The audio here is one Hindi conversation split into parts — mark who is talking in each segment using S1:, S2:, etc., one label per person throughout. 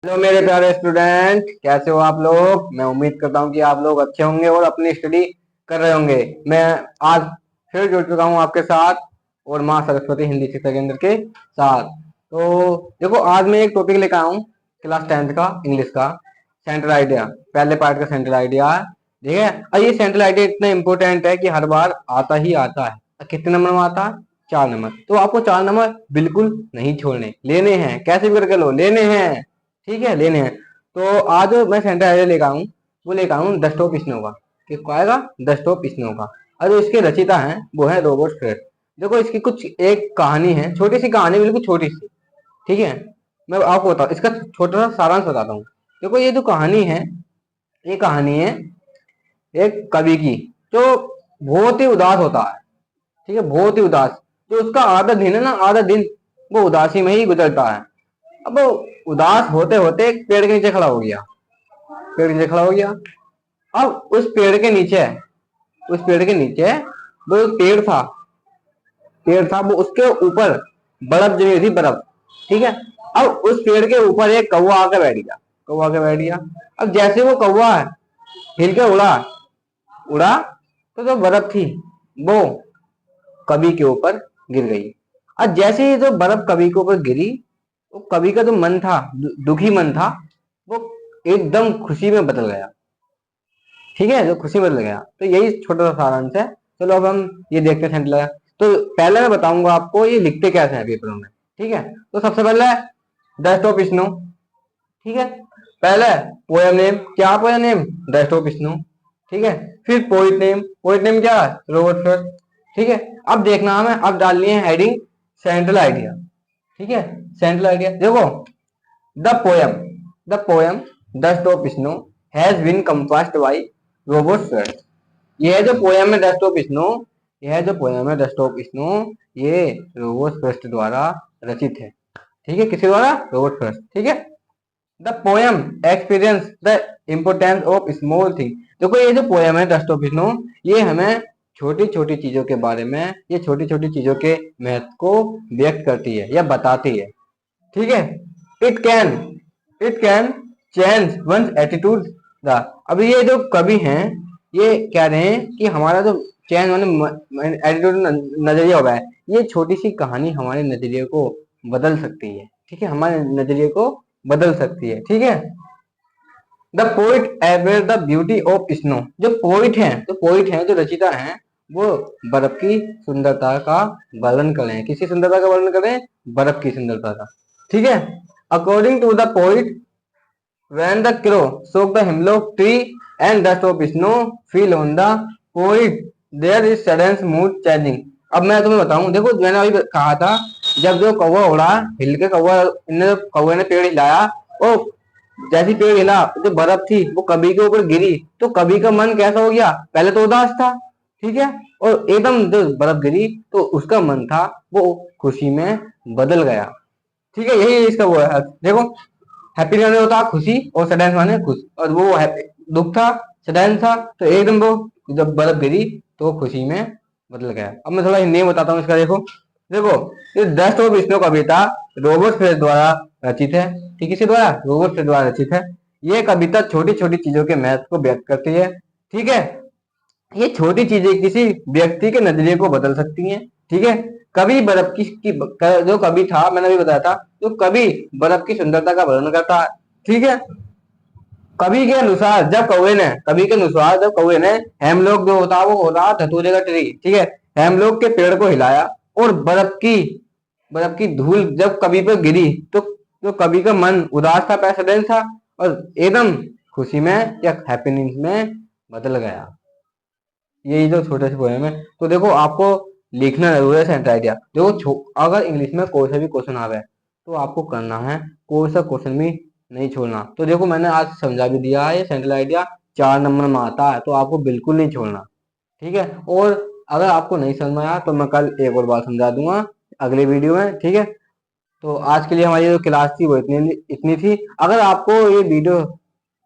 S1: हेलो मेरे प्यारे स्टूडेंट, कैसे हो आप लोग। मैं उम्मीद करता हूँ कि आप लोग अच्छे होंगे और अपनी स्टडी कर रहे होंगे। मैं आज फिर जुड़ चुका हूँ आपके साथ और माँ सरस्वती हिंदी शिक्षा केंद्र के साथ। तो देखो, आज मैं एक टॉपिक लेकर आया हूँ क्लास 10th का इंग्लिश का, सेंट्रल आइडिया। पहले पार्ट का सेंट्रल आइडिया है, ठीक है। और ये सेंट्रल आइडिया इतना इंपॉर्टेंट है कि हर बार आता ही आता है। कितने नंबर में आता है? 4 नंबर। तो आपको 4 नंबर बिल्कुल नहीं छोड़ने, लेने हैं, कैसे भी करके लो, लेने हैं, ठीक है, लेने हैं। तो आज जो मैं सेंटर आइडिया लेकर आऊँ, वो लेकर आऊँ द स्टॉप स्नो का। किसको आएगा? द स्टॉप स्नो का। और जो इसके रचिता हैं वो है रॉबर्ट फ्रेड। देखो, इसकी कुछ एक कहानी है, छोटी सी कहानी, बिल्कुल छोटी सी, ठीक है। मैं आपको बताऊँ, इसका छोटा सा सारांश बताता हूँ। देखो, ये जो कहानी है, ये कहानी है एक कवि की, जो बहुत ही उदास होता है, ठीक है, बहुत ही उदास। जो उसका आधा दिन है ना, आधा दिन वो उदासी में ही गुजरता है। अब वो उदास होते होते एक पेड़ के नीचे खड़ा हो गया, पेड़ के नीचे खड़ा हो गया। अब उस पेड़ के नीचे वो एक पेड़ था, वो उसके ऊपर बर्फ जमी हुई थी, बर्फ, ठीक है। अब उस पेड़ के ऊपर एक कौवा आकर बैठ गया, कौवा आकर बैठ गया। अब जैसे वो कौवा हिल के उड़ा उड़ा, तो जो बर्फ थी वो कवि के ऊपर गिर गई। और जैसे ही जो बर्फ कवि के ऊपर गिरी, वो कवि का जो मन था, दुखी मन था, वो एकदम खुशी में बदल गया, ठीक है, जो खुशी में बदल गया। तो यही छोटा सा सारांश है। चलो अब हम ये देखते हैं सेंटेंस लगा। तो पहले मैं बताऊंगा आपको ये लिखते कैसे हैं पेपरों में, ठीक है। तो सबसे पहले द स्टॉप स्नो, ठीक है। पहले पोएम नेम, क्या poem name? The stop snow, ठीक है। फिर पोइट नेम क्या है? रॉबर्ट फ्रॉस्ट, ठीक है। अब देखना हमें, अब डालनी है हेडिंग सेंट्रल आइडिया, ठीक है। सेंट्रल आइडिया देखो, the poem the poem the stop snow has been composed by Robert Frost. ये जो पोएम है द स्टॉप स्नो, यह जो पोएम है द स्टॉप स्नो, ये रॉबर्ट फ्रॉस्ट द्वारा रचित है, ठीक है। किसके द्वारा? रॉबर्ट फ्रॉस्ट, ठीक है। The poem experience the importance of small thing. देखो, ये जो पोएम है द स्टॉप स्नो, ये हमें छोटी छोटी चीजों के बारे में, ये छोटी छोटी चीजों के महत्व को व्यक्त करती है या बताती है, ठीक है। It can it can change one attitude the. अब ये जो कवि हैं, ये कह रहे हैं कि हमारा जो चेंज मैंने एटीट्यूड, नजरिया होगा है, ये छोटी सी कहानी हमारे नजरिए को बदल सकती है, ठीक है, हमारे नजरिए को बदल सकती है, ठीक है। The poet aware the beauty of snow. जो रचिता हैं, वो बर्फ की सुंदरता का वर्णन करें। किसकी सुंदरता का वर्णन करें? बर्फ की सुंदरता का, ठीक है। According to the poet, when the crow shook the hemlock tree and dust of snow fell on the poet, there is sudden mood changing। अब मैं तुम्हें बताऊं, देखो मैंने अभी कहा था, जब जो कौवा उड़ा, हिल के कौवे ने पेड़ हिलाया, और जैसी पेड़ हिला, जो बर्फ थी वो कवि के ऊपर गिरी, तो कवि का मन कैसा हो गया? पहले तो उदास था, ठीक है, और एकदम जो बर्फ गिरी तो उसका मन था वो खुशी में बदल गया, ठीक है। यही इसका वो है, देखो, हैप्पी माने होता खुशी और सैडेंस माने खुश, और वो दुख था, सैडेंस था, तो एकदम वो जब बर्फ गिरी तो वो खुशी में बदल गया। अब मैं थोड़ा हिंदी में बताता हूँ इसका। देखो देखो, ये डस्ट ऑफ स्नो कविता रॉबर्ट फ्रेड द्वारा रचित है, ठीक, इसी द्वारा, रॉबर्ट फ्रेड द्वारा रचित है। ये कविता छोटी छोटी चीजों के महत्व को व्यक्त करती है, ठीक है। ये छोटी चीजें किसी व्यक्ति के नजरिए को बदल सकती हैं, ठीक है। कवि बर्फ जो कवि था, मैंने अभी बताया था, जो कवि बर्फ की सुंदरता का वर्णन करता है, ठीक है। कवि के अनुसार जब कौवे ने हेमलॉक जो होता है, वो होता है धतूरे का ट्री, ठीक है, हेमलॉक के पेड़ को हिलाया, और बर्फ की धूल जब कवि पर गिरी, तो जो कवि का मन उदास था, पैसेडेंस था, और एकदम खुशी में या हैप्पीनेस में बदल गया। यही जो छोटे से पोएम है। तो देखो, आपको लिखना जरूर है सेंटर आइडिया। देखो, अगर इंग्लिश में कोई सा भी क्वेश्चन आवे तो आपको करना है, कोई सा क्वेश्चन भी नहीं छोड़ना। तो देखो, मैंने आज समझा भी दिया है, ये सेंट्रल आइडिया 4 नंबर में आता है, तो आपको बिल्कुल नहीं छोड़ना, ठीक है। और अगर आपको नहीं समझ में आया तो मैं कल एक और बार समझा दूंगा अगले वीडियो में, ठीक है। तो आज के लिए हमारी जो क्लास थी वो इतनी इतनी थी। अगर आपको ये वीडियो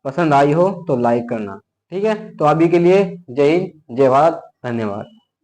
S1: पसंद आई हो तो लाइक करना, ठीक है। तो अभी के लिए जय हिंद, जय भारत, धन्यवाद।